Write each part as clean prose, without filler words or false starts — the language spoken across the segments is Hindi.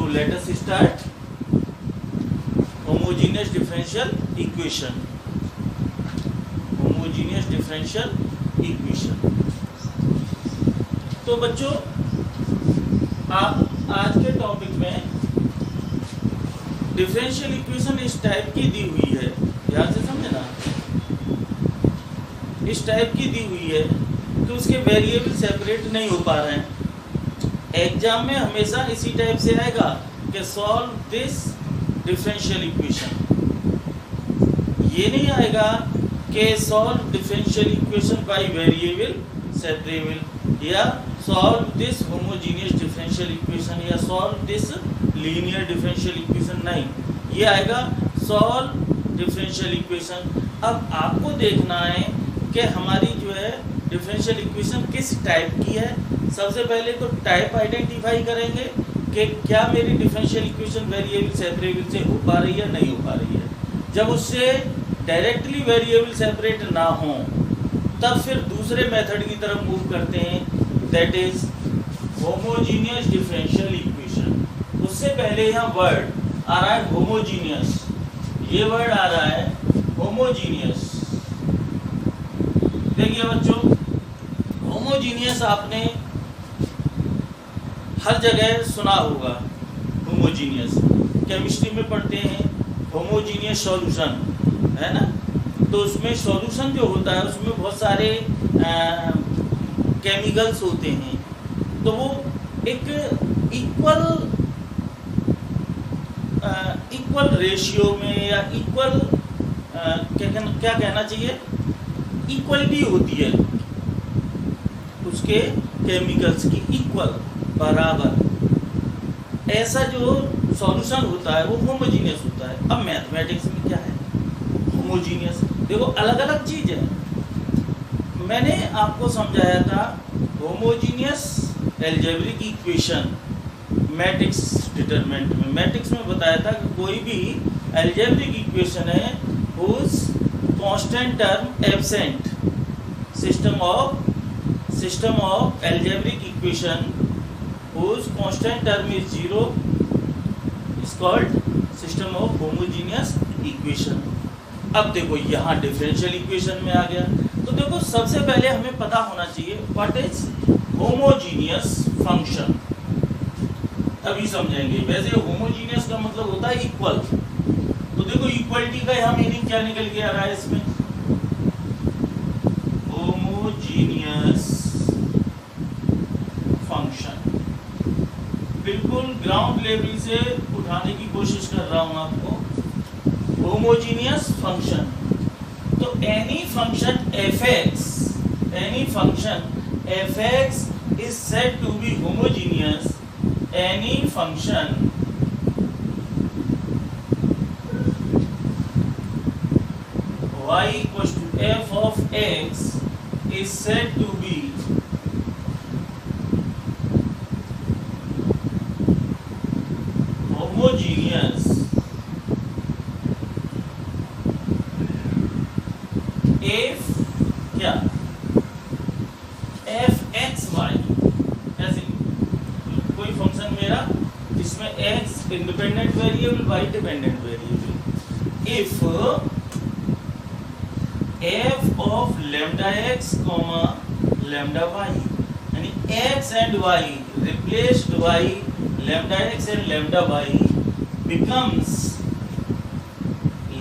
let us start homogeneous differential equation. Homogeneous differential equation. तो बच्चों आप आज के टॉपिक में डिफरेंशियल इक्वेशन इस टाइप की दी हुई है, ध्यान से समझे ना, इस टाइप की दी हुई है कि उसके वेरिएबल सेपरेट नहीं हो पा रहे हैं। एग्जाम में हमेशा इसी टाइप से आएगा कि सॉल्व दिस डिफरेंशियल इक्वेशन, ये नहीं आएगा कि solve differential equation by variable separable या solve this homogeneous differential equation या solve this linear differential equation, नहीं, ये आएगा सॉल्व डिफरेंशियल इक्वेशन। अब आपको देखना है कि हमारी जो है डिफरेंशियल इक्वेशन किस टाइप की है। सबसे पहले तो टाइप आइडेंटिफाई करेंगे कि क्या मेरी डिफरेंशियल इक्वेशन वेरिएबल सेपरेबल से हो पा रही है, नहीं हो पा रही है। जब उससे डायरेक्टली वेरिएबल सेपरेट ना हो तब फिर दूसरे मेथड की तरफ मूव करते हैं, that is homogeneous differential equation. उससे पहले यहाँ वर्ड आ रहा है होमोजीनियस, ये वर्ड आ रहा है होमोजीनियस। देखिए बच्चों, होमोजीनियस आपने हर जगह सुना होगा। होमोजीनियस केमिस्ट्री में पढ़ते हैं, होमोजीनियस सॉल्यूशन, है ना। तो उसमें सॉल्यूशन जो होता है उसमें बहुत सारे केमिकल्स होते हैं, तो वो एक इक्वल रेशियो में या इक्वल क्या कहना चाहिए, इक्वलिटी होती है उसके केमिकल्स की, इक्वल, बराबर। ऐसा जो सॉल्यूशन होता है वो होमोजीनियस होता है। अब मैथमेटिक्स में क्या है होमोजीनियस, देखो अलग अलग चीज है। मैंने आपको समझाया था homogeneous algebraic equation matrix determinant में, मैट्रिक्स में बताया था कि कोई भी अलजेब्रिक इक्वेशन है whose constant term absent, system of algebraic equation whose constant term is 0 is called system of homogeneous equation। अब देखो यहाँ डिफरेंशियल इक्वेशन में आ गया, तो देखो सबसे पहले हमें पता होना चाहिए व्हाट इज होमोजीनियस फंक्शन, तभी समझेंगे। वैसे होमोजीनियस का मतलब होता है इक्वल, तो देखो इक्वलिटी का यहाँ मीनिंग क्या निकल के आ रहा है इसमें, होमोजीनियस फंक्शन। बिल्कुल ग्राउंड लेवल से उठाने की कोशिश कर रहा हूं आपको। होमोजीनियस फंक्शन, तो any function f x is said to be homogeneous, any function y equals to f of x is said to be homogeneous if क्या f x y, ऐसे कोई फंक्शन मेरा जिसमें x independent variable y dependent variable, if f of lambda x comma lambda y, यानी x and y replaced by lambda x and lambda y becomes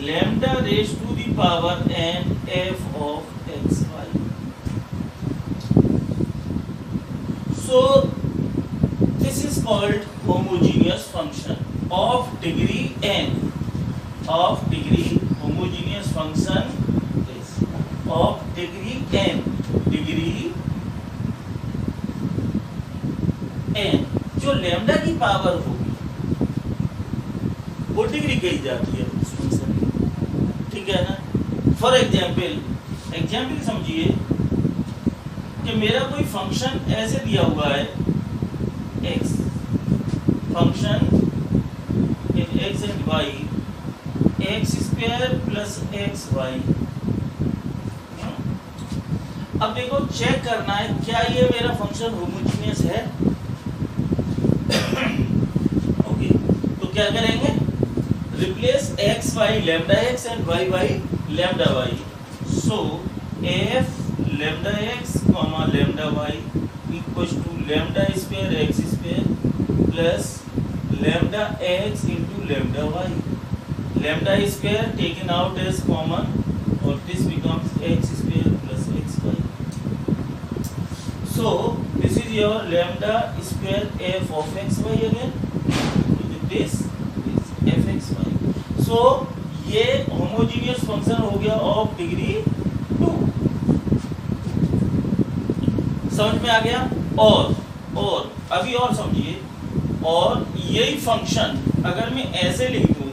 lambda raised to the power n f of x y. So this is called homogeneous function of degree n, of degree homogeneous function of degree n, degree n, जो लैम्डा की पावर होगी वो डिग्री कही जाती है उस फंक्शन की, ठीक है ना। फॉर एग्जाम्पल समझिए कि मेरा कोई फंक्शन ऐसे दिया हुआ है x, function in x and y, x square plus x y. अब देखो चेक करना है क्या ये मेरा फंक्शन होमोजीनियस है। ओके, क्या करेंगे, replace x by lambda x and y by lambda y. So f lambda x comma lambda y equals to lambda square x square plus lambda x into lambda y. Lambda square taken out as common, or this becomes x square plus xy. So this is your lambda square f of xy again. This is fxy. So ये होमोजीनियस फंक्शन हो गया ऑफ डिग्री 2. समझ में आ गया? और अभी और समझिए, और यही फंक्शन अगर मैं ऐसे लिख दूं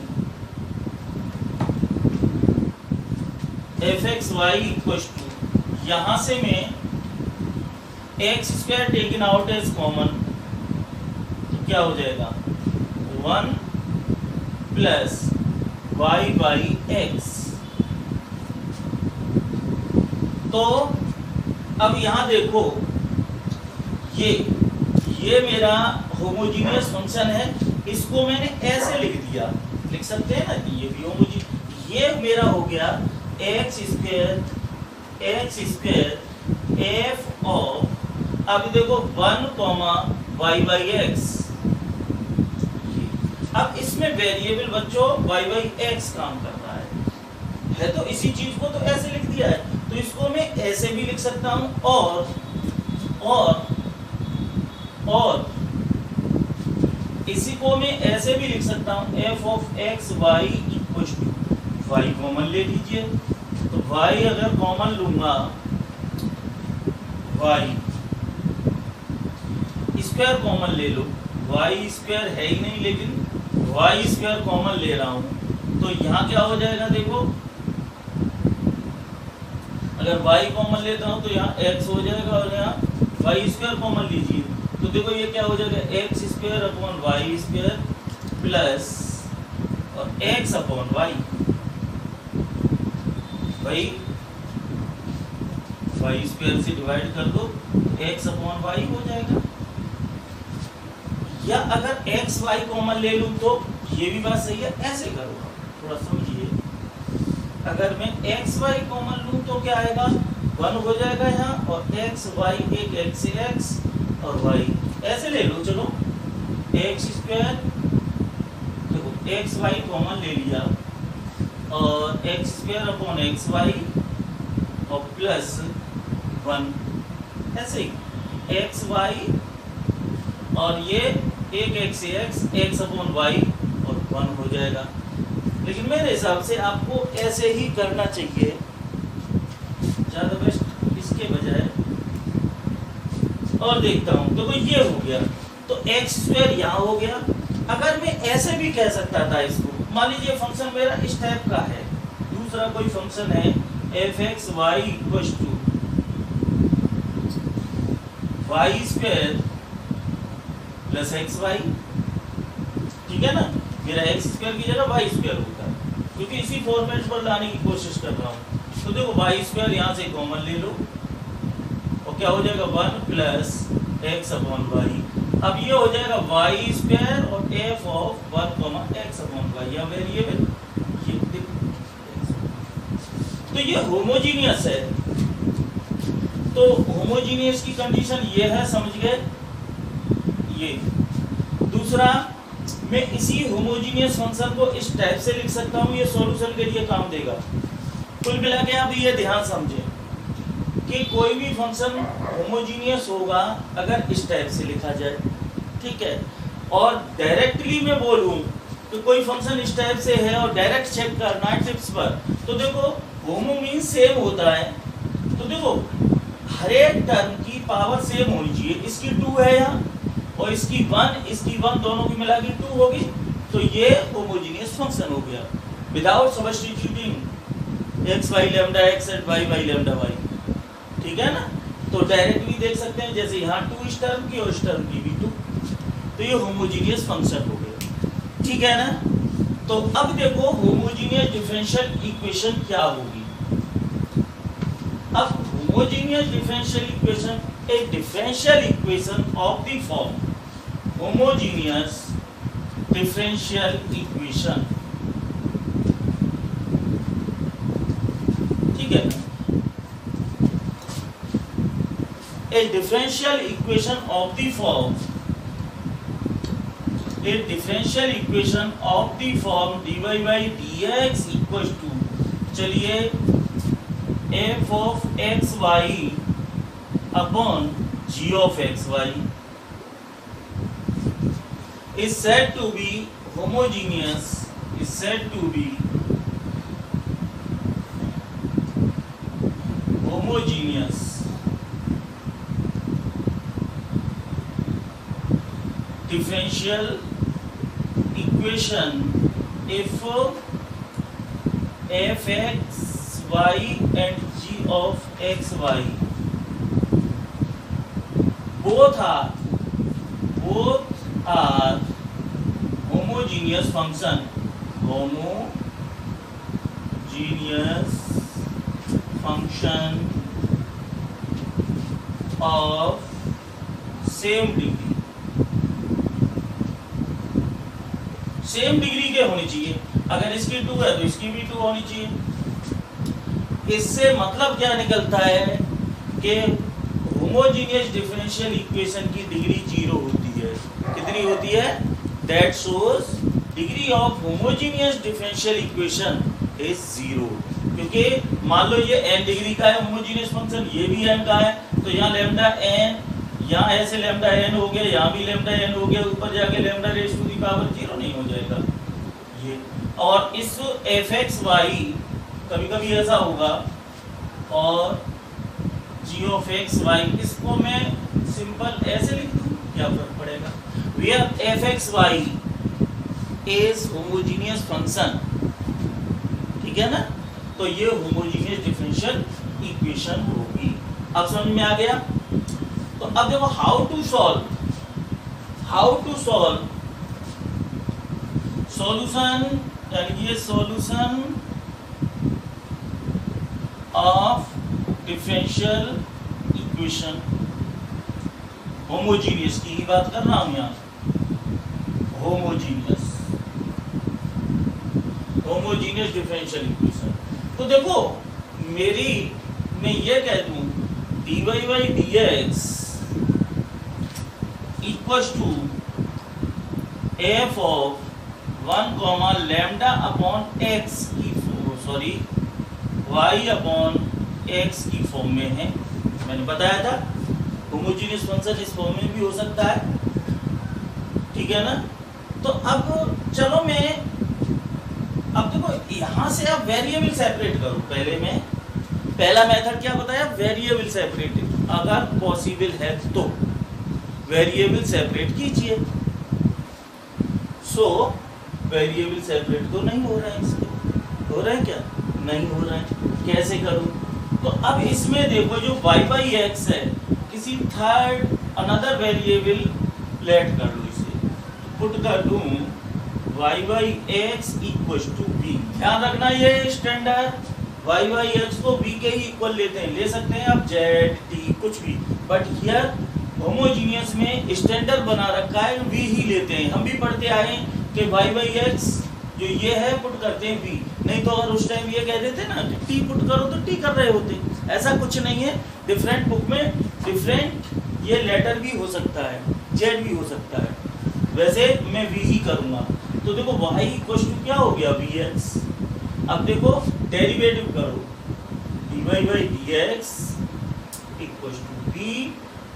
fxy इक्वल्स टू, यहां से मैं x square taken out as common, तो क्या हो जाएगा 1 प्लस y बाई एक्स. तो अब यहां देखो, ये मेरा होमोजीनियस फंक्शन है, इसको मैंने ऐसे लिख दिया, लिख सकते हैं ना, ये भी होमोजीनियस, ये मेरा हो गया एक्स स्क्वायर एफ ऑफ, अब देखो 1 कॉमा y बाई एक्स. अब इसमें वेरिएबल बच्चों y बाई एक्स काम कर रहा है तो इसी चीज को तो ऐसे लिख दिया है, तो इसको मैं ऐसे भी लिख सकता हूं, और इसी को मैं ऐसे भी लिख सकता हूं, f of x y equal to, y common ले लीजिए, तो y अगर कॉमन लूंगा, y स्क्वायर कॉमन ले लो, y स्क्वायर है ही नहीं, लेकिन y स्क्वायर कॉमन ले रहा हूं, तो यहाँ क्या हो जाएगा, देखो अगर y कॉमन लेता हूं तो यहाँ x हो जाएगा, और यहाँ y स्क्वायर कॉमन लीजिए, तो देखो ये क्या हो जाएगा, x square upon y square plus और x अपॉन वाई, भाई वाई स्क्वायर से डिवाइड कर दो, x अपॉन वाई हो जाएगा. या अगर एक्स वाई कॉमन ले लूं तो ये भी बात सही है, ऐसे करो, थोड़ा समझिए, अगर मैं एक्स वाई कॉमन लूं तो क्या आएगा, 1 हो जाएगा यहाँ, और एक्स वाई एक एक्स से एक्स और वाई ऐसे ले लो, चलो एक्स स्क्वायर, देखो एक्स वाई कॉमन ले लिया, और x square upon x y और प्लस 1, ऐसे ही एक्स वाई, और ये एक एक्स से एक्स अपॉन वाई और 1 हो जाएगा. लेकिन मेरे हिसाब से आपको ऐसे ही करना चाहिए, ज़्यादा बेस्ट इसके बजाय. और देखता हूँ, तो ये हो गया, तो एक्स स्क्वायर यहाँ हो गया. अगर मैं ऐसे भी कह सकता था इसको, मान लीजिए फंक्शन मेरा इस टाइप का है, दूसरा कोई फंक्शन है f x y equal to y square plus x y, ठीक है ना, मेरा एक्स स्क्वायर की जगह वाई स्क्वायर होता है, क्योंकि इसी फॉर्मेट पर लाने की कोशिश कर रहा हूँ. तो देखो वाई स्क्वायर यहाँ से कॉमन ले लो, और क्या हो जाएगा 1 प्लस एक्स अपॉन वाई. अब ये हो जाएगा वाई स्क्वायर और f of 1 x upon y, या वेरिएबल ये, तो ये होमोजीनियस है. तो होमोजीनियस की कंडीशन ये है, समझ गए. ये दूसरा, मैं इसी होमोजीनियस फंक्शन को इस टाइप से लिख सकता हूँ, ये सॉल्यूशन के लिए काम देगा. कुल मिला के आप ये ध्यान समझें कि कोई भी फंक्शन होमोजीनियस होगा अगर इस टाइप से लिखा जाए, ठीक है. और डायरेक्टली मैं बोलूँ तो कोई फंक्शन इस टाइप से है और डायरेक्ट चेक करना है टिप्स पर, तो देखो होमो मीन्स सेम होता है, तो देखो हर एक टर्म की पावर सेम होनी चाहिए. इसकी 2 है यहाँ, और इसकी 1 दोनों की मिला के 2 होगी, तो ये होमोजीनियस फंक्शन हो गया without substituting x by lambda x and y by lambda y, ठीक है ना. तो डायरेक्टली देख सकते हैं, जैसे यहाँ 2 इस टर्म की और इस टर्म की भी 2, तो ये होमोजीनियस फंक्शन हो गया, ठीक है ना. तो अब देखो होमोजीनियस डिफरेंशियल इक्वेशन क्या होगी. अब homogeneous differential equation, a differential equation of the form homogeneous differential equation, ठीक है ना। A differential equation of the form, a differential equation of the form dy by dx equals to, चलिए f of x y upon g of x y is said to be homogeneous, is said to be homogeneous differential equation if f x y and g of x y both are homogeneous function, homogeneous function of same degree, same degree के होनी चाहिए। अगर इसकी 2 है तो इसकी भी 2 होनी चाहिए। इससे मतलब क्या निकलता है कि होमोजेनियस डिफरेंशियल इक्वेशन की डिग्री 0 होती है। कितनी होती है? That shows degree of homogeneous differential equation is 0, क्योंकि मान लो ये n डिग्री का है होमोजेनियस फंक्शन, ये भी n का है, तो यहाँ लैम्डा n, यहाँ ऐसे लैम्डा n हो गया, यहाँ भी लैम्डा n हो गया, ऊपर जाके lambda raise to the power 0 नहीं हो जाएगा ये। और इस f(x,y) कभी कभी ऐसा होगा, और g of x y, इसको मैं सिंपल ऐसे लिख दूं, क्या फर्क पड़ेगा? where f(x,y) is homogeneous function, ठीक है ना, तो ये होमोजेनियस डिफरेंशियल इक्वेशन होगी। अब समझ में आ गया? तो अब देखो हाउ टू सॉल्व सॉल्यूशन, यानी ये solution of differential equation, homogeneous की ही बात कर रहा हूं यहाँ, होमोजेनियस डिफरेंशियल इक्वेशन। तो देखो मैं ये कह दूं dy by dx equals to f of 1 lambda upon x की y upon x की फॉर्म में है। मैंने बताया था होमोजेनियस फंक्शन इस फॉर्म में भी हो सकता है, ठीक है ना। तो अब चलो अब देखो यहां से आप वेरिएबल सेपरेट करो। पहला मेथड क्या बताया? वेरिएबल सेपरेट, अगर पॉसिबल है तो वेरिएबल सेपरेट कीजिए। सो वेरिएबल सेपरेट तो नहीं हो रहा है, इसके हो रहा है क्या? नहीं हो रहा है। कैसे करूं? तो अब इसमें देखो जो y by x है, किसी थर्ड अनदर वेरिएबल लेट कर लो, इसे पुट कर दूं y by x equal to b। ध्यान रखना ये स्टैंडर्ड y by x को b के ही इक्वल लेते हैं, ले सकते हैं आप z t कुछ भी, बट हियर होमोजेनियस में स्टैंडर्ड बना रखा है, v ही लेते हैं। हम भी पढ़ते आए कि y by x जो ये है पुट करते हैं v, नहीं तो अगर उस टाइम ये कह देते ना कि t पुट करो तो t कर रहे होते। ऐसा कुछ नहीं है, डिफरेंट बुक में डिफरेंट ये लेटर भी हो सकता है, z भी हो सकता है, वैसे मैं v ही करूँगा। तो देखो y इक्वल टू क्या हो गया? vx। अब देखो डेरिवेटिव करो, dy by dx equal to b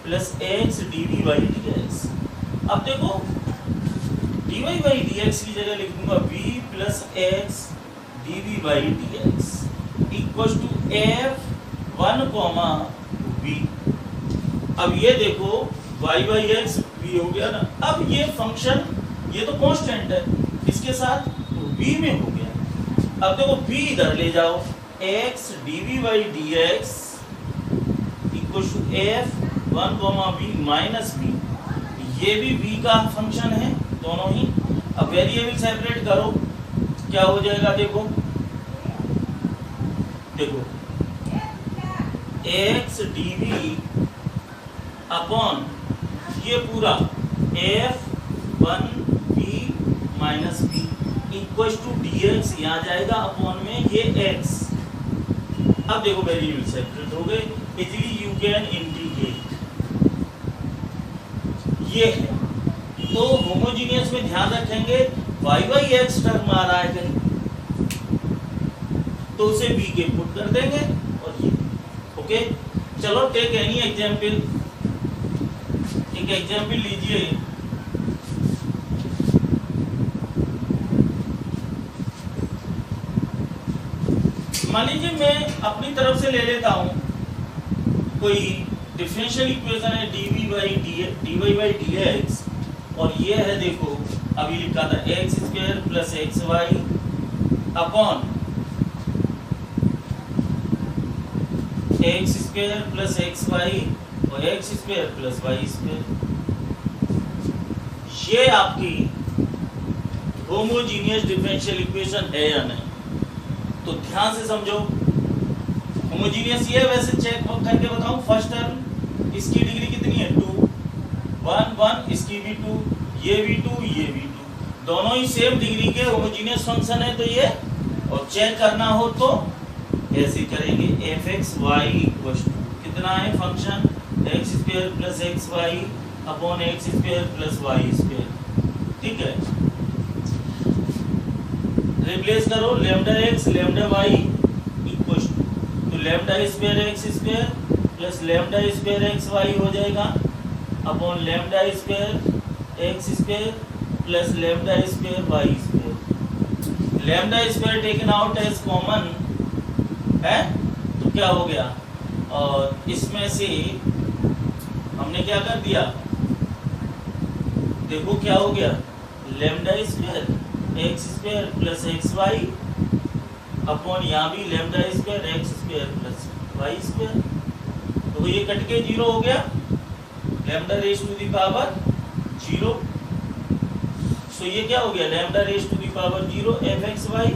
plus x dv by dx। अब देखो dy by dx की जगह लिख दूंगा b plus x dv by dx equal to f(1, b)। अब ये देखो y by x b हो गया ना। अब ये फंक्शन ये तो कांस्टेंट है, इसके साथ b में हो गया। अब देखो b इधर ले जाओ, x dv by dx equal to f(1, b) minus b, ये भी b का फंक्शन है दोनों ही। अब वेरिएबल सेपरेट करो, क्या हो जाएगा? देखो x dv अपॉन ये पूरा f(1, b) minus b equal to d x यहाँ जाएगा अपॉन में ये एक्स। अब देखो वेरिएबल सेपरेट हो गए, इजीली यू कैन इंटीग्रेट। ये है तो होमोजीनियस में ध्यान रखेंगे वाई बाई एक्स टर्म आ रहा है कहीं तो उसे बी के पुट कर देंगे और ये ओके। चलो टेक एनी एग्जाम्पल, एक एग्जाम्पल लीजिए। मान लीजिए मैं अपनी तरफ से ले लेता हूं कोई डिफरेंशियल इक्वेशन है dv बाई डी एक्स और ये है देखो अभी लिखा था x square plus x y upon x square plus x y और x square plus y square. ये आपकी होमोजीनियस डिफरेंशियल इक्वेशन है या नहीं? तो ध्यान से समझो होमोजीनियस ये वैसे चेक करके बताऊं। फर्स्ट टर्म इसकी डिग्री कितनी है 2 1 1, इसकी भी 2, ये भी 2, ये भी 2, दोनों ही सेम डिग्री के होमोजीनियस फंक्शन है। तो ये और चेक करना हो तो ऐसे करेंगे f x y equal to कितना है function x square plus x y upon x square plus y square. ठीक है, रिप्लेस करो lambda x lambda y equal to तो lambda square x square plus lambda square x y हो जाएगा upon lambda square x square plus lambda square y square. Lambda square taken out as common है तो क्या हो गया, और इसमें से हमने क्या कर दिया देखो क्या हो गया lambda square x square plus x y upon यहाँ भी lambda square x square plus y square. तो ये कट के 0 हो गया lambda raise to the power 0। So ये क्या हो गया lambda raise to the power 0 f x y.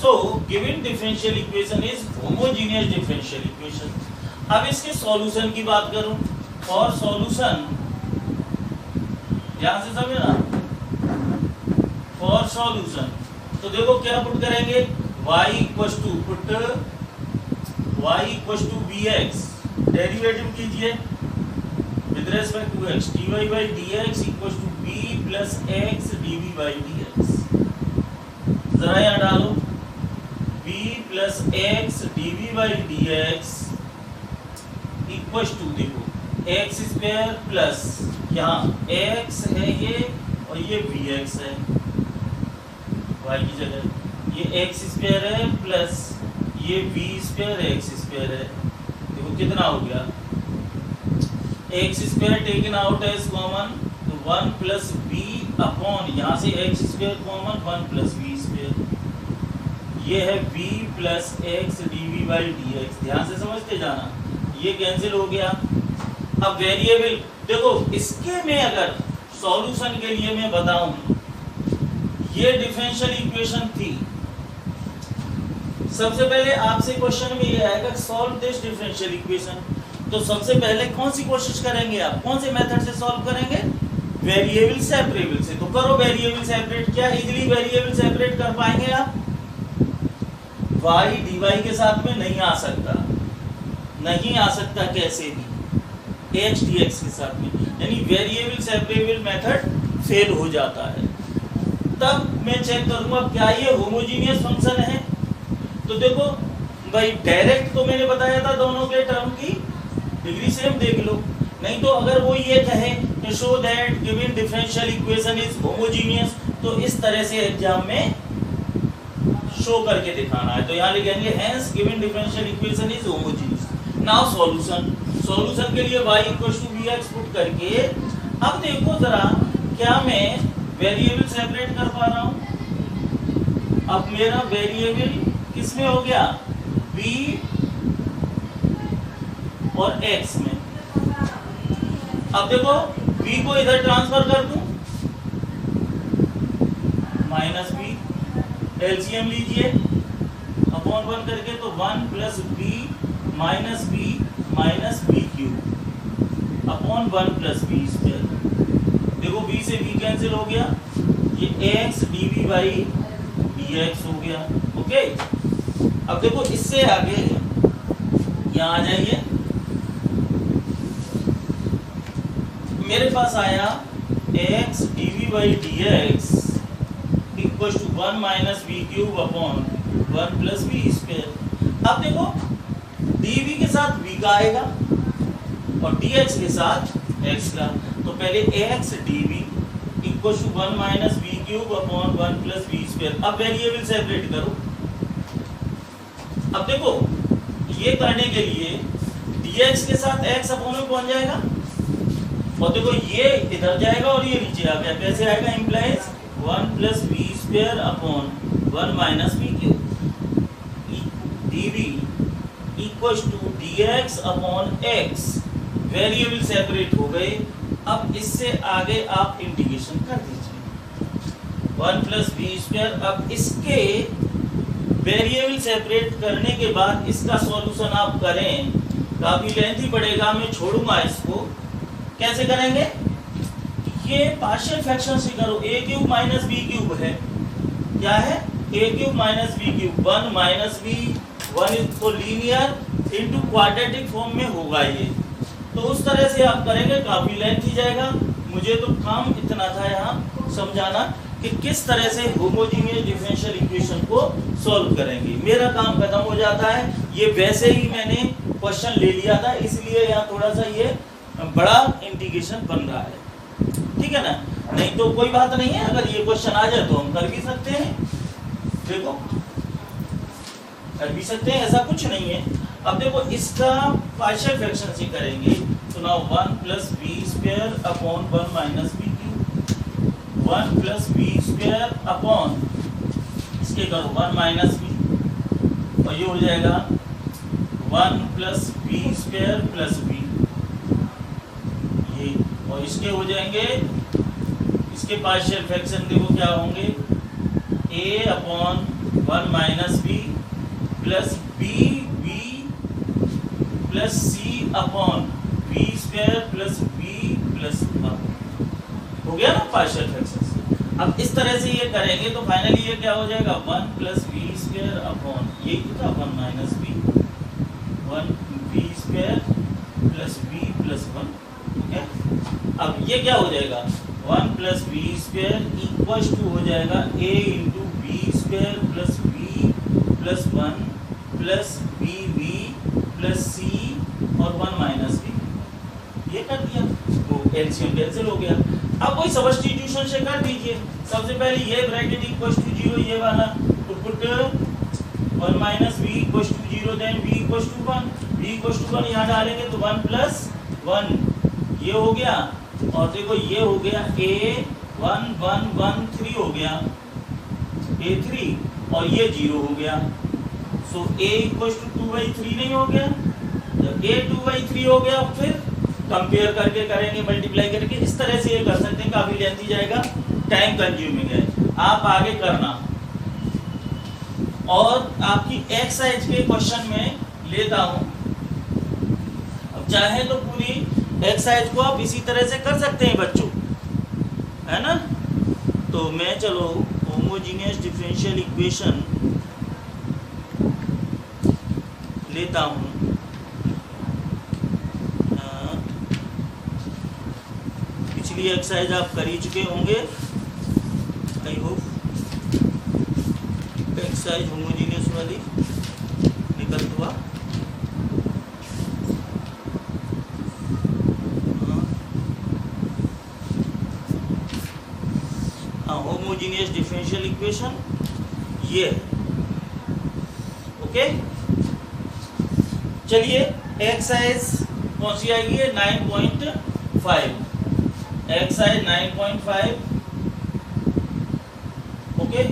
So given differential equation is homogeneous differential equation. अब इसके सॉल्यूशन की बात करूं, फॉर सॉल्यूशन ध्यान से समझना, फॉर सॉल्यूशन तो देखो क्या पुट करेंगे y equal to put y equal to bx derivative कीजिए with respect to x dy by dx equal to b plus x dv by dx। जरा यहाँ डालो b plus x dv by dx equal to देखो एक्स स्क्वायर प्लस यहाँ x है ये और ये bx है y की जगह, ये एक्स स्क्वायर है प्लस ये बी स्क्वायर एक्स स्क्वायर है। देखो कितना हो गया x square taken out as common तो 1 प्लस बी अपॉन यहाँ से x square common 1 plus b square. ये है b plus x d v by d x. ध्यान से समझते जाना, ये कैंसिल हो गया। अब वेरिएबल देखो इसके में अगर सॉल्यूशन के लिए मैं बताऊं ये डिफरेंशियल इक्वेशन थी। सबसे पहले आपसे क्वेश्चन में ये आएगा सॉल्व दिस डिफरेंशियल इक्वेशन। तो सबसे पहले कौन सी कोशिश करेंगे आप, कौन से मेथड से सॉल्व करेंगे, वेरिएबल सेपरेबल से। तो करो वेरिएबल सेपरेट। क्या इजीली वेरिएबल सेपरेट कर पाएंगे आप? y dy के साथ में नहीं आ सकता, नहीं आ सकता कैसे भी x dx के साथ में, यानी वेरिएबल सेपरेबल मेथड फेल हो जाता है। तब मैं चेक करूंगा क्या ये होमोजीनियस फंक्शन है। तो देखो भाई डायरेक्ट तो मैंने बताया था दोनों के टर्म की डिग्री सेम देख लो, नहीं तो अगर वो ये कहे कि show that given differential equation is homogeneous तो इस तरह से एग्जाम में शो करके दिखाना है। तो यहाँ लिखेंगे hence given differential equation is homogeneous. Now solution, solution के लिए y equal to bx put करके अब देखो जरा क्या मैं वेरिएबल सेपरेट कर पा रहा हूं। अब मेरा वेरिएबल किस में हो गया, b और x में। अब देखो b को इधर ट्रांसफर कर दूं माइनस b, एलसीएम लीजिए अपॉन 1 करके तो 1 plus b minus b cube upon 1 plus b square. देखो b से b कैंसिल हो गया x d by d x हो गया। ओके, अब देखो इससे आगे यहाँ आ जाइए, मेरे पास आया x d by d x equal to 1 minus v cube upon 1 plus v square. अब देखो dv के साथ v का आएगा और dx के साथ x का, तो पहले x dv equal to 1 minus v cube upon 1 plus v square. अब वेरिएबल सेपरेट करो। अब देखो ये करने के लिए dx के साथ x अपॉन में पहुंच जाएगा और देखो ये इधर जाएगा और ये नीचे आ गया। कैसे आएगा? Implies 1 plus v square upon 1 minus v cube dv equal to dx upon x। Variable separate हो गए। अब इससे आगे आप इंटीग्रेशन कर दीजिए 1 प्लस वी स्क्वायर। अब इसके वेरिएबल सेपरेट करने के बाद इसका सॉल्यूशन आप करें, काफी लेंथी पड़ेगा, मैं छोड़ूंगा इसको। कैसे करेंगे? ये पार्शियल फ्रैक्शन से करो। a cube minus b cube है, क्या है? a cube minus b cube 1 minus b 1 तो लीनियर इनटू क्वाड्रेटिक फॉर्म में होगा ये। तो उस तरह से आप करेंगे, काफी लेंथी जाएगा। मुझे तो काम इतना था यहाँ समझाना कि किस तरह से होमोजेनियस डिफरेंशियल इक्वेशन को सॉल्व करेंगे। मेरा काम खत्म हो जाता है। ये वैसे ही मैंने क्वेश्चन ले लिया था, इसलिए यहाँ थोड़ा सा ये बड़ा इंटीग्रेशन बन रहा है, ठीक है ना? नहीं तो कोई बात नहीं है, अगर ये क्वेश्चन आ जाए तो हम कर भी सकते हैं। देखो कर भी सकते हैं, ऐसा कुछ नहीं है। अब देखो इसका पार्शियल फ्रैक्शन से करेंगे तो ना 1 plus v square upon 1 minus v cube 1 plus v square upon इसके करो 1 माइनस वी और ये हो जाएगा 1 plus v square plus v, ये और इसके हो जाएंगे, इसके पार्शियल फ्रैक्शन देखो क्या होंगे, a upon 1 minus b plus b v plus c upon v square plus v plus 1 हो गया ना पार्शियल फ्रैक्शन से। अब इस तरह से ये करेंगे तो फाइनली ये क्या हो जाएगा 1 प्लस वी स्क्वायर अपॉन ये था 1 minus b 1 v square plus v plus 1, ठीक है? अब ये क्या हो जाएगा 1 plus v square equal to हो जाएगा a into v square plus v plus 1 plus b v plus c और 1 माइनस बी। ये कर दिया, वो एलसीएम कैंसिल हो गया। अब वही सब्स्टिट्यूशन से कर दीजिए। सबसे पहले ये ब्रैकेट इक्वल टू 0 ये वाला तो put 1 minus v equal to 0 then v equal to 1 v equal to 1 यहाँ डालेंगे तो 1 प्लस 1 ये हो गया और देखो ये हो गया a 1 1 1 3 हो गया a3 और ये 0 हो गया। सो a इक्वल टू 2/3 नहीं हो गया? जब a 2/3 हो गया फिर कंपेयर करके करेंगे मल्टीप्लाई करके। इस तरह से ये कर सकते हैं, काफी लेंथी जाएगा, टाइम कंज्यूमिंग है, आप आगे करना। और आपकी एक्सरसाइज के क्वेश्चन में लेता हूं, अब चाहे तो पूरी एक्सरसाइज को आप इसी तरह से कर सकते हैं बच्चों, है ना? तो मैं चलो होमोजेनियस डिफरेंशियल इक्वेशन लेता हूं। पिछली एक्सरसाइज आप कर ही चुके होंगे, आई होप एक्सरसाइज होमोजेनियस वाली निकल हुआ। होमोजेनियस डिफरेंशियल इक्वेशन ये है, ओके? चलिए एक्सरसाइज कौन सी आएगी? 9.5 एक्सरसाइज 9.5, ओके?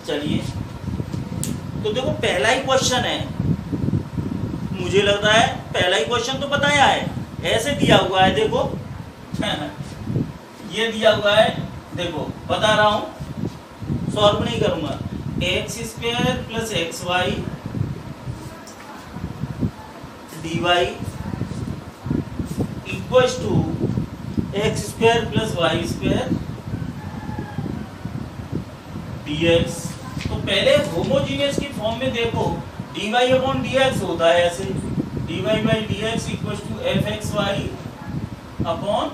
चलिए तो देखो पहला ही क्वेश्चन है, मुझे लग रहा है पहला ही क्वेश्चन तो बताया है, ऐसे दिया हुआ है देखो ये दिया हुआ है, देखो बता रहा हूं, सॉल्व नहीं करूंगा। X square plus x y d y equal to x square plus y square dx। तो पहले होमोजीनियस की फॉर्म में देखो dy/dx होता है ऐसे, dy/dx equal to fxy upon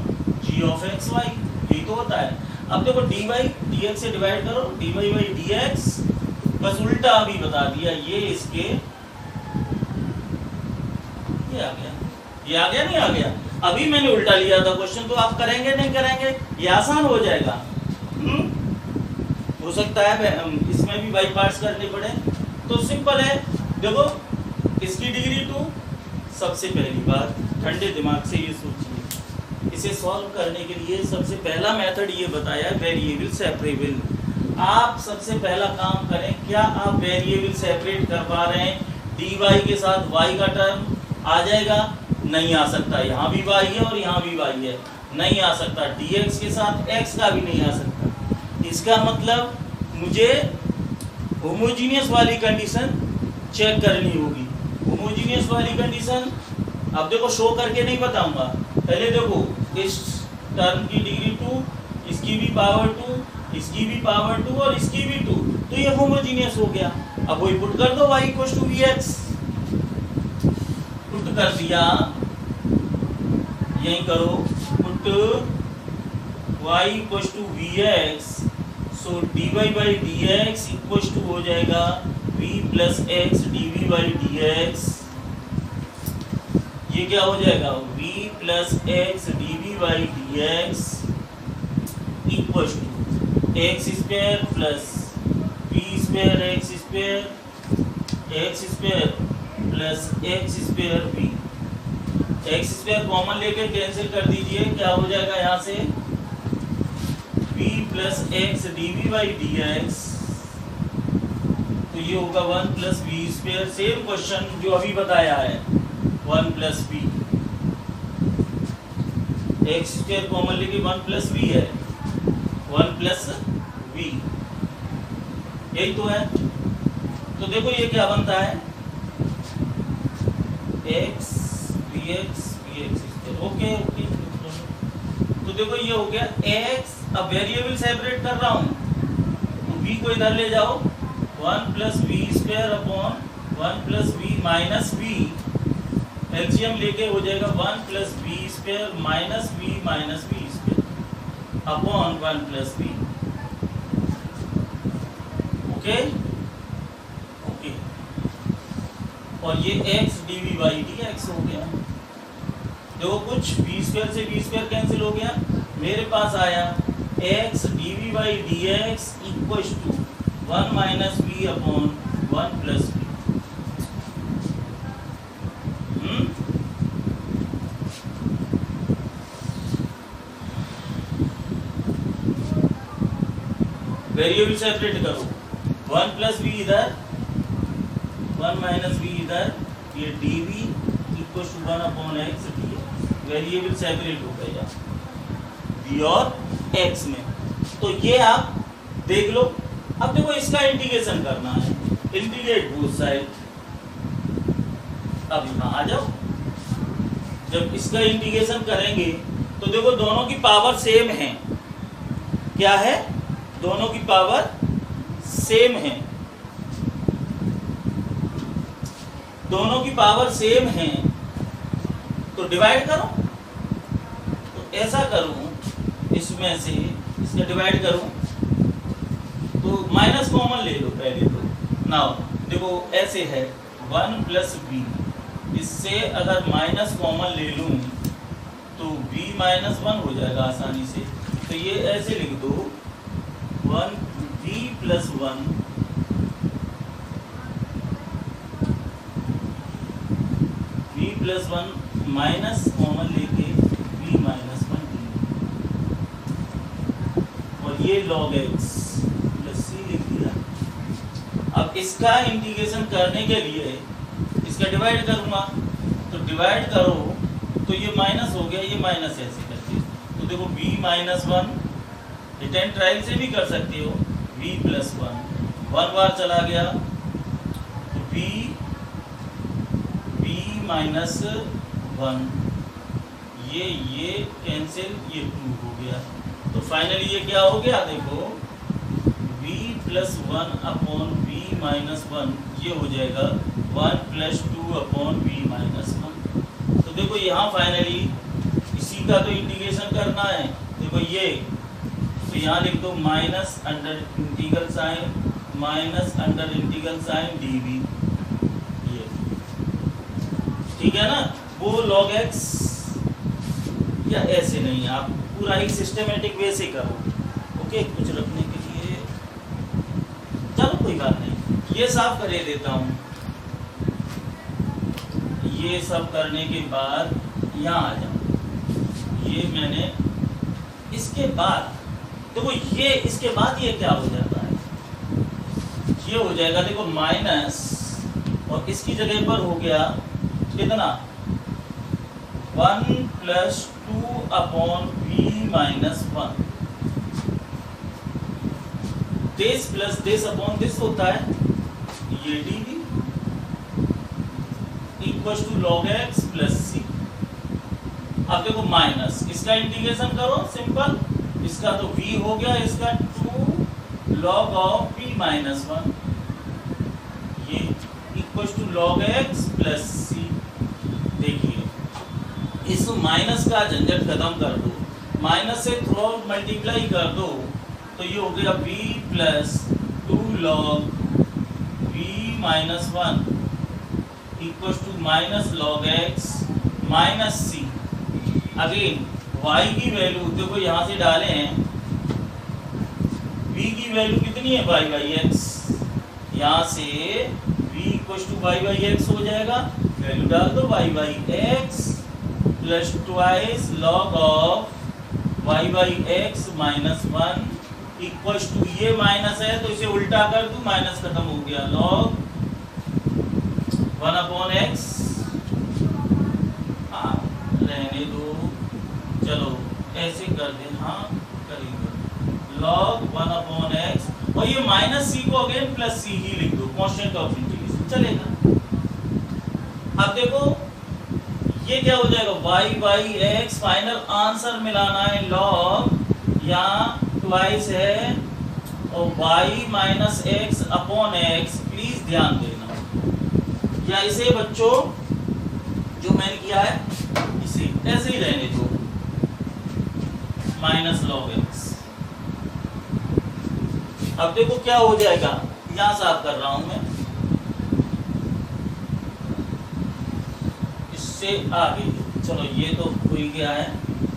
g(xy), यही तो होता है। अब देखो dy/dx से डिवाइड करो, dy/dx बस उल्टा अभी बता दिया, ये इसके ये आ गया, ये आ गया नहीं आ गया, अभी मैंने उल्टा लिया था क्वेश्चन, तो आप करेंगे नहीं करेंगे, ये आसान हो जाएगा। हो सकता है इसमें भी बाई पार्ट्स करने पड़े, तो सिंपल है। देखो इसकी डिग्री 2, सबसे पहली बात ठंडे दिमाग से ये सोचिए, इसे सॉल्व करने के लिए सबसे पहला मेथड ये बताया वेरिएबल सेपरेबल। आप सबसे पहला काम करें, क्या आप वेरिएबल सेपरेट कर पा रहे हैं? dy के साथ y का टर्म आ जाएगा, नहीं आ सकता, यहाँ भी y है और यहाँ भी y है, नहीं आ सकता। dx के साथ x का भी नहीं आ सकता। इसका मतलब मुझे होमोजीनियस वाली कंडीशन चेक करनी होगी। होमोजीनियस वाली कंडीशन अब देखो शो करके नहीं बताऊंगा, पहले देखो इस टर्म की डिग्री 2, इसकी भी पावर 2, इसकी भी पावर 2 और इसकी भी 2, तो ये होमोजीनियस हो गया। अब वही पुट कर दो y equal to vx, put कर दिया, यही करो put y equal to vx, so dy/dx equal to हो जाएगा v प्लस x dv/dx। ये क्या हो जाएगा? v plus x dv/dx equal to x square plus v square x square plus x square v। X square common लेके कैंसिल कर दीजिए, क्या हो जाएगा यहाँ से v प्लस एक्स dv/dx, तो ये होगा 1 plus v square. Same question जो अभी बताया है, 1 plus v, x square common लेके 1 प्लस v है, 1 प्लस v, यही तो है। तो देखो ये क्या बनता है, x vx vx, okay okay. तो देखो ये हो गया x, अब वेरिएबल सेपरेट कर रहा हूँ, तो v को इधर ले जाओ, 1 plus v square upon 1 plus v minus v, LCM लेके हो जाएगा 1 plus v square minus v square upon 1 plus v। Okay okay, और ये x dv/dx हो गया। देखो कुछ v स्क्वायर से v स्क्वायर कैंसिल हो गया, मेरे पास आया x dv/dx equal to 1 minus v upon 1 plus v। Variable separate करो, 1 प्लस v इधर, 1 माइनस v इधर, ये dv equal to 1 upon x dx। Variable separate हो गया v और x में, तो ये आप देख लो। अब देखो इसका इंटीग्रेशन करना है, इंटीग्रेट बोथ साइड। अब यहाँ आ जाओ, जब इसका इंटीग्रेशन करेंगे तो देखो दोनों की पावर सेम है, क्या है? दोनों की पावर सेम है, दोनों की पावर सेम है, तो डिवाइड करो। तो ऐसा करूं, इसमें से इसका डिवाइड करूं, तो माइनस कॉमन ले लो पहले तो। नाउ देखो ऐसे है 1 प्लस v, इससे अगर माइनस कॉमन ले लूं तो v माइनस 1 हो जाएगा आसानी से। तो ये ऐसे लिख दो 1 v plus 1 v plus 1 minus common लेके v माइनस 1 और ये log x प्लस c लिख दिया। अब इसका इंटीग्रेशन करने के लिए इसका डिवाइड करूंगा, तो डिवाइड करो तो ये माइनस हो गया, ये माइनस ऐसे करके, तो देखो v माइनस 1, रिटर्न ट्रायल से भी कर सकते हो, v प्लस 1 बार चला गया, तो v माइनस 1, ये कैंसिल, ये 2 हो गया। तो फाइनली ये क्या हो गया, देखो v plus 1 upon v minus 1, ये हो जाएगा 1 प्लस 2 अपॉन वी माइनस 1। तो देखो यहाँ फाइनली इसी का तो इंटीग्रेशन करना है। देखो ये तो यहाँ लिख दो minus under integral sign d v, ये ठीक है ना। वो log x या ऐसे नहीं, आप पूरा एक सिस्टमेटिक वे से करो। ओके, कुछ रखने के लिए चलो कोई बात नहीं, ये साफ कर देता हूँ। ये सब करने के बाद यहाँ आ जाओ, ये मैंने इसके बाद देखो ये इसके बाद ये क्या हो जाता है, ये हो जाएगा देखो माइनस, और इसकी जगह पर हो गया कितना 1 plus 2 upon v minus 1। This plus this upon this होता है ये d v equal to log x plus c. अब देखो माइनस, इसका इंटीग्रेशन करो सिंपल, इसका तो v हो गया, इसका 2 log ऑफ v माइनस 1, ये equal to log x plus c. देखिए इस माइनस का झंझट खत्म कर दो, माइनस से थ्रू आउट मल्टीप्लाई कर दो, तो ये हो गया v plus 2 log v minus 1 equal to minus log x minus c. Again y की वैल्यू देखो यहाँ से डाले हैं, v की वैल्यू कितनी है y बाई एक्स, यहाँ से v equal to y by x हो जाएगा, वैल्यू डाल दो y by x plus twice log of y by x minus 1 equal to, ये माइनस है तो इसे उल्टा कर दूं, माइनस खत्म हो गया, लॉग 1 अपॉन एक्स, रहने दो, चलो ऐसे कर दे, हाँ करेंगे, log 1 अपॉन एक्स, और ये माइनस सी को अगेन प्लस सी ही लिख दो, कांस्टेंट ऑफ इंटीग्रेशन चलेगा। अब देखो ये क्या हो जाएगा y by x, final answer मिलाना है log, यहाँ ट्वाइस है, और y minus x upon x, please ध्यान देना, या इसे बच्चों जो मैंने किया है इसे ऐसे ही रहने दो, माइनस लॉग एक्स। अब देखो क्या हो जाएगा, यहां साफ कर रहा हूं मैं, इससे आगे चलो ये तो हो ही गया है,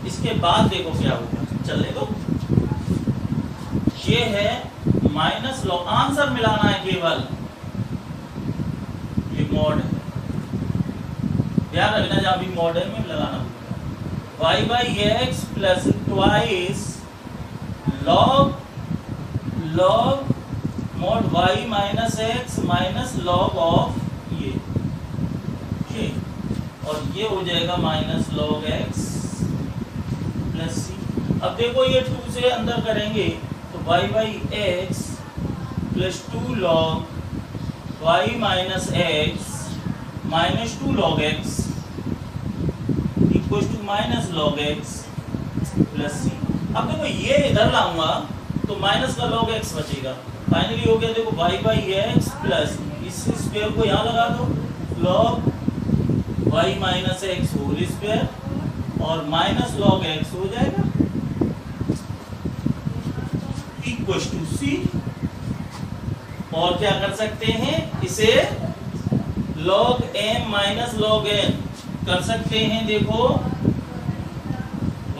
इसके बाद देखो क्या होगा, चलने दो, ये है माइनस लॉग, आंसर मिलाना है केवल, ये मॉड है, ध्यान रखना जहां भी मॉड है में लगाना, y by x plus twice log mod y minus x minus log of ये, और ये हो जाएगा minus log x plus c. अब देखो ये 2 से अंदर करेंगे तो y by x plus 2 log y minus x minus 2 log x equal to minus log x plus c. अब देखो ये इधर लाऊंगा तो माइनस का लॉग एक्स बचेगा, फाइनली हो गया देखो y बाई एक्स प्लस इस स्क्वायर को यहाँ लगा दो, log y minus x whole square और माइनस लॉग एक्स हो जाएगा इक्वल टू सी। और क्या कर सकते हैं, इसे log m minus log n कर सकते हैं, देखो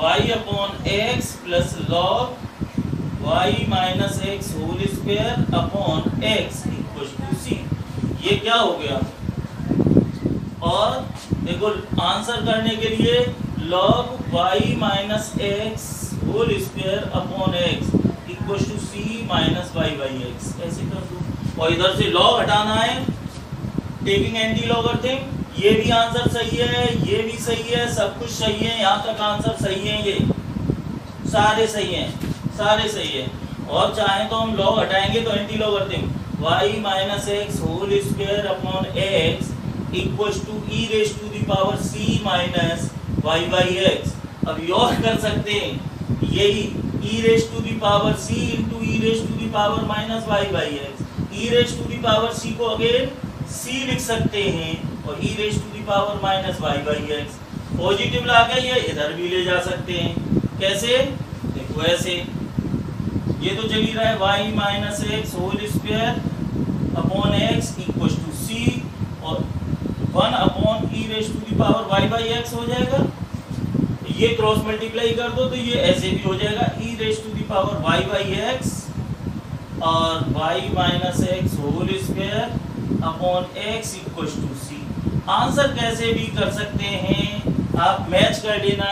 y upon x plus log y minus x whole square upon x equal to c. ये क्या हो गया, और देखो आंसर करने के लिए log y minus x whole square upon x equal to c minus y by x, ऐसे कर दो, और इधर से लॉग हटाना है, टेकिंग एंटी लॉगरिथम, ये भी आंसर सही है, ये भी सही है, सब कुछ सही है, यहाँ तक आंसर सही है, ये सारे सही हैं, सारे सही है। और चाहे तो हम लॉग हटाएंगे तो anti logarithm y minus x whole square upon x equal to e raise to the power c minus y by x. अब योग कर सकते हैं, यही e raise to the power c into e raise to the power minus y by x. E raise to the power c को अगेन सी लिख सकते हैं और e raise to the power minus y by x. Positive लाके ये इधर भी ले जा सकते हैं। कैसे? देखो ऐसे, ये तो चल ही रहा है y minus x whole square upon x equal to c और 1 upon e raise to the power y by x हो जाएगा। ये क्रॉस मल्टीप्लाई कर दो तो ये ऐसे भी हो जाएगा e raise to the power y by x और y minus x whole square upon x equal to c. Answer कैसे भी कर सकते हैं, आप मैच कर देना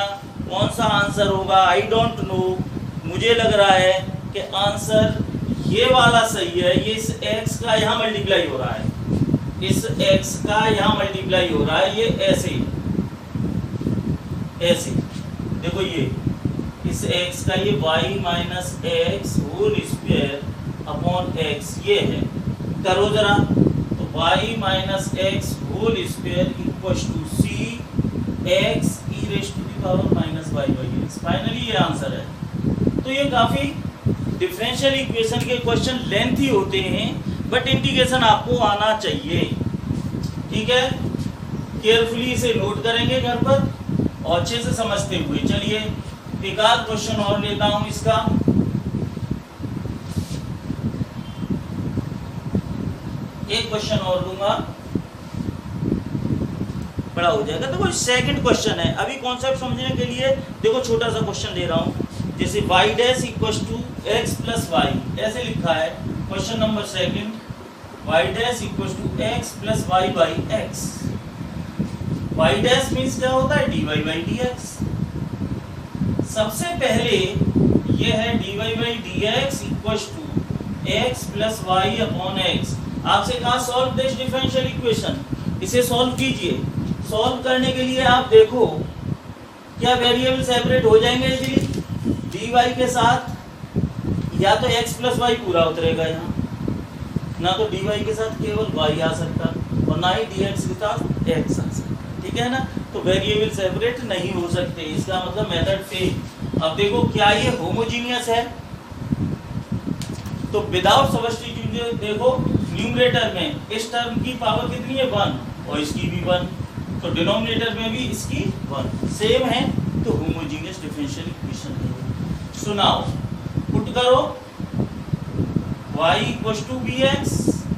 कौन सा आंसर होगा। आई डोंट नो, मुझे लग रहा है कि आंसर ये वाला सही है। ये इस x का यहाँ मल्टीप्लाई हो रहा है, इस x का यहाँ मल्टीप्लाई हो रहा है, ये ऐसे ऐसे देखो, ये इस x का ये y minus x whole square upon x ये है। करो जरा, तो y minus x whole square equal to c x e raise to the power minus y by x. Finally ये आंसर है। तो ये काफ़ी डिफरेंशियल इक्वेशन के क्वेश्चन लेंथी होते हैं, बट इंटीग्रेशन आपको आना चाहिए। ठीक है, केयरफुली इसे नोट करेंगे घर पर और अच्छे से समझते हुए। चलिए एक आध क्वेश्चन और लेता हूं इसका। एक क्वेश्चन और लूंगा, बड़ा हो जाएगा। देखो सेकंड क्वेश्चन है, अभी कॉन्सेप्ट समझने के लिए देखो छोटा सा क्वेश्चन ले रहा हूं। जैसे y dash equal to x plus y, ऐसे लिखा है question number second, y dash equal to x plus y by x. y dash means क्या होता है, dy बाई dx। सबसे पहले ये है dy by dx equal to x plus y upon x. आपसे कहा सॉल्व दिस डिफरेंशियल इक्वेशन, इसे सॉल्व कीजिए। सॉल्व करने के लिए आप देखो क्या वेरिएबल सेपरेट हो जाएंगे इजीली dy के साथ, या तो x प्लस वाई पूरा उतरेगा यहाँ, ना तो dy के साथ केवल y आ सकता और ना ही dx के साथ x आ सकता। ठीक है ना, तो वेरिएबल सेपरेट नहीं हो सकते, इसका मतलब मेथड फेल। अब देखो क्या ये होमोजीनियस है, तो विदाउट सब्स्टिट्यूशन देखो न्यूमरेटर में इस टर्म की पावर कितनी है 1 और इसकी भी 1, तो डिनोमिनेटर में भी इसकी 1 सेम है, तो होमोजीनियस डिफरेंशियल इक्वेशन है। सुनाओ, पुट करो y equal to b x,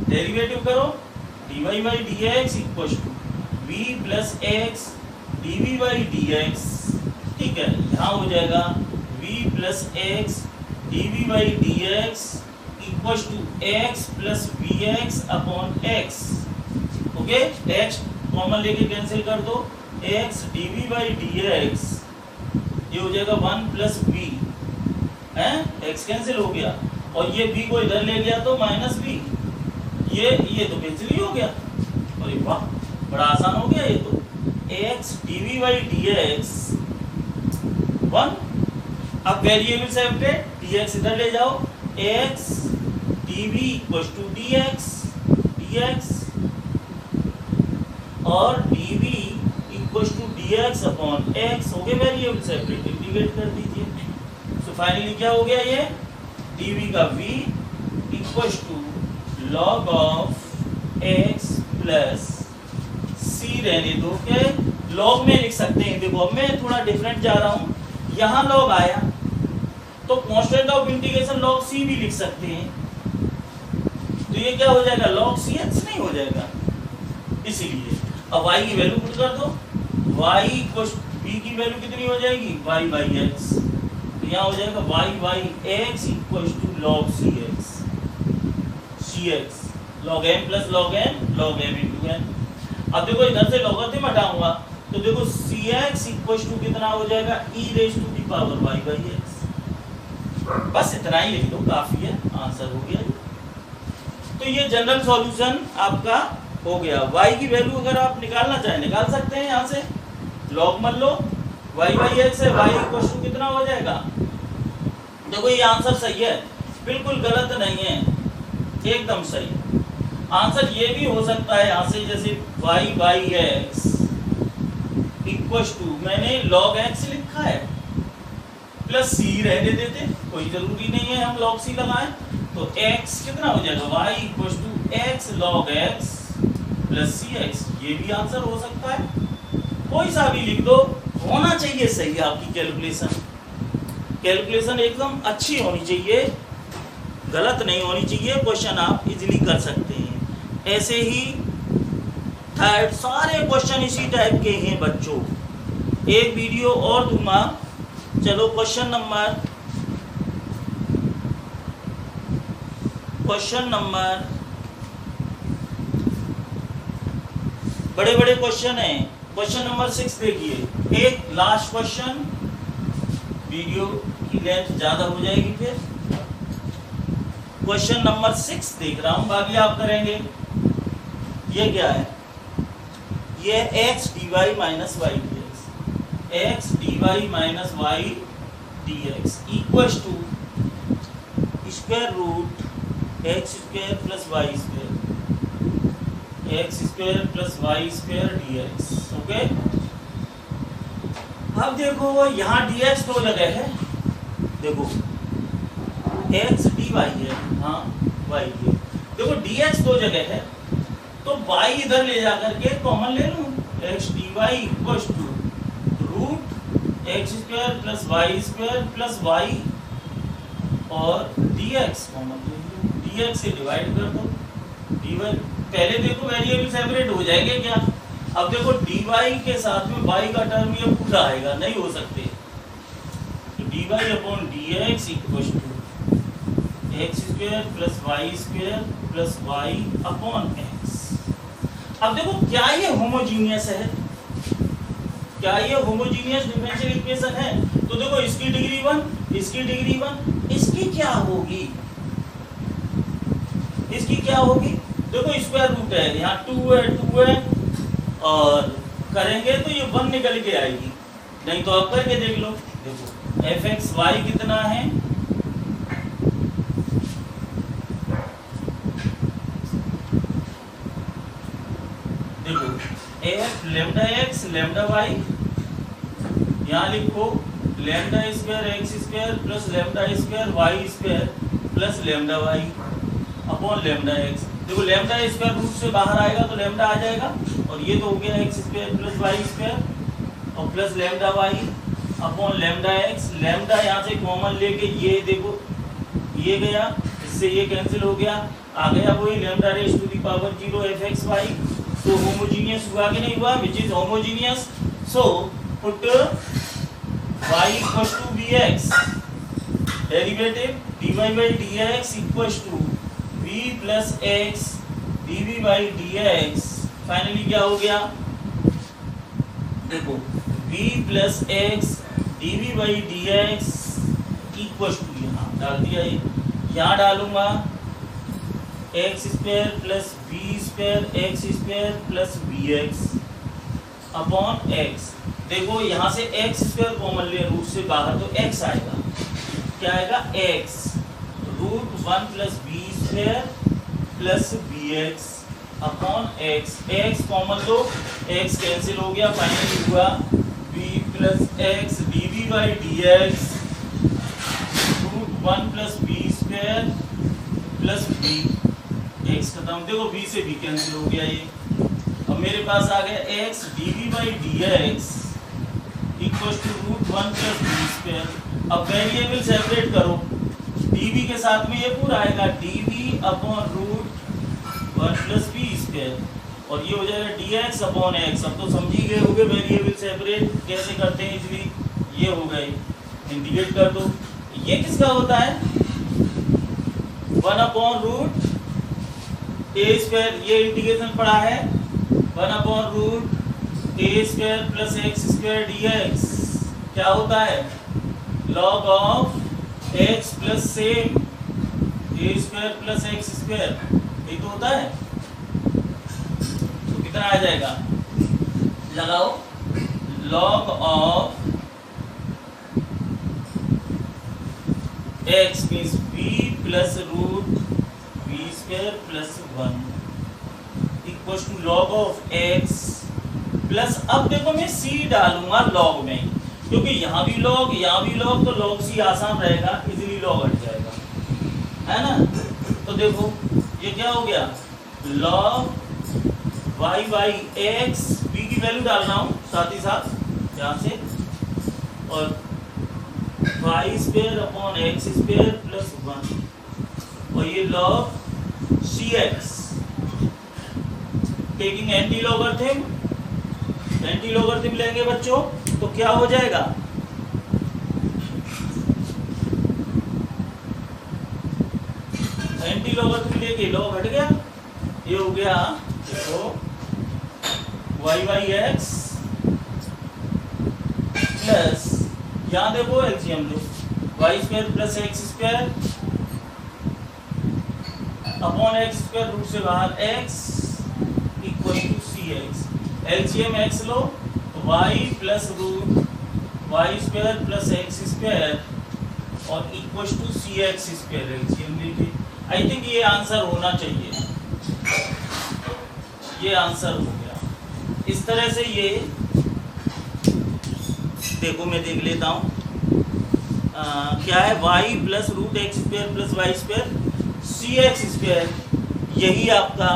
derivative करो dy by d x equal to v plus x d v by d x. ठीक है, यहाँ हो जाएगा v plus x d v by d x equal to x plus v x upon x. Okay, x common लेके कैंसिल कर दो, x d v by d x ये हो जाएगा 1 प्लस वी है, x कैंसिल हो गया और ये b को इधर ले लिया तो माइनस b, ये तो कैंसिल ही हो गया। अरे वाह, बड़ा आसान हो गया ये तो। x dv बाई dx 1, अब वेरिएबल सेपरेट, dx इधर ले जाओ, x dv equal to dx और dv equal to dx upon x हो गए वेरिएबल सेपरेट, इंटीग्रेट कर दीजिए। तो फाइनली क्या हो गया, ये dv का v equal to log of x plus c रहने दो के log में लिख सकते हैं। देखो अब मैं थोड़ा डिफरेंट जा रहा हूँ, यहाँ log आया तो constant of integration log c भी लिख सकते हैं, तो ये क्या हो जाएगा log cx नहीं हो जाएगा। इसीलिए अब y की वैल्यू पुट कर दो, y b की वैल्यू कितनी हो जाएगी y बाई x, यहाँ हो जाएगा y by x equal to log cx log m plus log m into n। अब देखो इधर से लॉगरिथम हटाऊंगा तो देखो cx इक्वल टू कितना हो जाएगा e raise to the power y by x। बस इतना ही लिख दो, काफी है, आंसर हो गया। तो ये जनरल सॉल्यूशन आपका हो गया। y की वैल्यू अगर आप निकालना चाहें निकाल सकते हैं, यहाँ से log मत लो, y बाई x है, y इक्वल टू कितना हो जाएगा। देखो ये आंसर सही है, बिल्कुल गलत नहीं है, एकदम सही। आंसर ये भी हो सकता है यहाँ से, जैसे y by x equal to मैंने log x लिखा है, प्लस सी रहने देते, कोई जरूरी नहीं है हम log c लगाएं। तो x कितना हो जाएगा y equal to x log x plus c x, ये भी आंसर हो सकता है, कोई सा भी लिख दो, होना चाहिए सही आपकी कैलकुलेशन एकदम अच्छी होनी चाहिए, गलत नहीं होनी चाहिए, क्वेश्चन आप इजीली कर सकते हैं। ऐसे ही थर्ड सारे क्वेश्चन इसी टाइप के हैं बच्चों, एक वीडियो और दूंगा। चलो क्वेश्चन नंबर बड़े बड़े क्वेश्चन हैं। क्वेश्चन नंबर 6 देखिए, एक लास्ट क्वेश्चन, वीडियो की लेंथ ज्यादा हो जाएगी फिर। क्वेश्चन नंबर 6 देख रहा हूं, बाकी आप करेंगे। ये क्या है? ये x dy minus y d x, x dy minus y d x equal to square root x square plus y square, x square plus y square d x. Okay, अब देखो यहाँ डी एक्स दो जगह है, देखो एक्स डी वाई है, हाँ वाई डी, देखो डी एक्स दो जगह है, तो y इधर ले जाकर के कॉमन ले लूं, x d y equal to root x square plus y square plus y और डी एक्स कॉमन ले लूं, डी एक्स से डिवाइड कर दो, डी वाई पहले देखो वेरिएबल सेपरेट हो जाएंगे क्या, अब देखो डी वाई के साथ में y का टर्म ये पूरा आएगा, नहीं हो सकते, तो d y upon d x equal to x square plus y square plus y upon x. अब देखो क्या ये होमोजीनियस है, क्या ये होमोजीनियस डिफरेंशियल इक्वेशन है? तो देखो इसकी डिग्री 1, इसकी डिग्री 1, इसकी क्या होगी, इसकी क्या होगी? देखो स्क्वायर रूट है, यहाँ 2 है और करेंगे तो ये 1 निकल के आएगी, नहीं तो आप करके देख लो। देखो एफ एक्स वाई कितना है, देखो f lambda x lambda y, यहाँ लिखो lambda square x square plus lambda square y square plus lambda y upon lambda x. देखो लेमडा स्क्वायर रूट से बाहर आएगा तो लेमडा आ जाएगा, और ये तो हो गया x square plus y square और plus lambda y upon lambda x. Lambda यहाँ से कॉमन लेके ये देखो ये गया, इससे ये कैंसिल हो गया, आ गया वही lambda raise to the power 0 f x y. तो होमोजीनियस हुआ कि नहीं हुआ, which is homogeneous. So put y equal to bx, derivative dy by dx equal to v plus x dv by dx। Finally क्या हो गया, देखो v plus x dv by dx equal to यहाँ डाल दिया, यहाँ डालूंगा x square plus b square x square plus b x upon x. देखो यहाँ से एक्स स्क्वायर कॉमन ले रूट से बाहर तो एक्स आएगा, क्या आएगा x root 1 plus b square plus b x upon x. X common लो, एक्स कैंसिल हो गया, फाइनली हुआ b plus x d v by d x root 1 plus b square plus b x खत्म। देखो b से b कैंसिल हो गया ये, अब मेरे पास आ गया x dv by dx equal to root 1 plus b square. अब वेरिएबल सेपरेट करो, dv के साथ में ये पूरा आएगा dv upon root 1 plus b square और ये हो जाएगा dx अपॉन x। अब तो समझ ही गए होंगे वेरिएबल सेपरेट कैसे करते हैं इजली, ये हो गए, इंटीग्रेट कर दो। ये किसका होता है 1 अपॉन रूट ए स्क्वायर, ये इंटीग्रेशन पड़ा है 1 upon root a square plus x square d x, क्या होता है log of x plus same a square plus x square, ये तो होता है। तो कितना आ जाएगा, लगाओ log of x means b plus root b square plus 1 equal to log of x plus, अब देखो मैं c डालूंगा लॉग में, क्योंकि यहाँ भी लॉग तो लॉग सी आसान रहेगा, इजीली लॉग हट जाएगा, है ना। तो देखो ये क्या हो गया, log y by x, b की वैल्यू डाल रहा हूँ साथ ही साथ यहाँ से, और y square upon x square plus 1, और ये log c x taking antilogarithm लेंगे बच्चों, तो क्या हो जाएगा, एंटी लॉगरिथम लेके लॉग हट गया, ये हो गया देखो वाई बाई एक्स प्लस, यहाँ देखो एलसीएम लो, y square plus x square upon x square, root से बाहर x equal to c x, LCM x लो, y plus root y square plus x square और equal to c x square, LCM लेके। आई थिंक ये आंसर होना चाहिए, ये आंसर हो गया। इस तरह से ये देखो, मैं देख लेता हूँ क्या है, y plus root x square plus y square c x square, यही आपका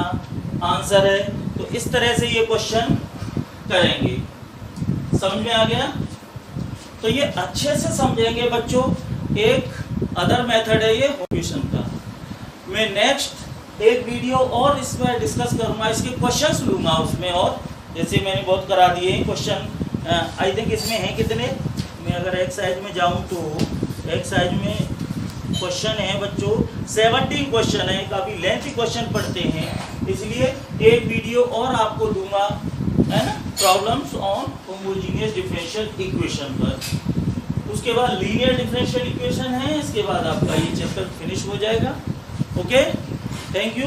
आंसर है। तो इस तरह से ये क्वेश्चन करेंगे, समझ में आ गया। तो ये अच्छे से समझेंगे बच्चों। एक अदर मेथड है ये क्वेश्चन का, मैं नेक्स्ट एक वीडियो और इसमें डिस्कस करूंगा, इसके क्वेश्चंस लूंगा उसमें, और जैसे मैंने बहुत करा दिए हैं क्वेश्चन। आई थिंक इसमें हैं कितने, मैं अगर एक्सरसाइज में जाऊं तो एक्सरसाइज में क्वेश्चन है बच्चों 17 क्वेश्चन है, काफ़ी लेंथी क्वेश्चन पढ़ते हैं, इसलिए एक वीडियो और आपको दूंगा, है ना, problems on homogeneous differential equation पर। उसके बाद लीनियर डिफरेंशियल इक्वेशन है, इसके बाद आपका ये चैप्टर फिनिश हो जाएगा। Okay, thank you.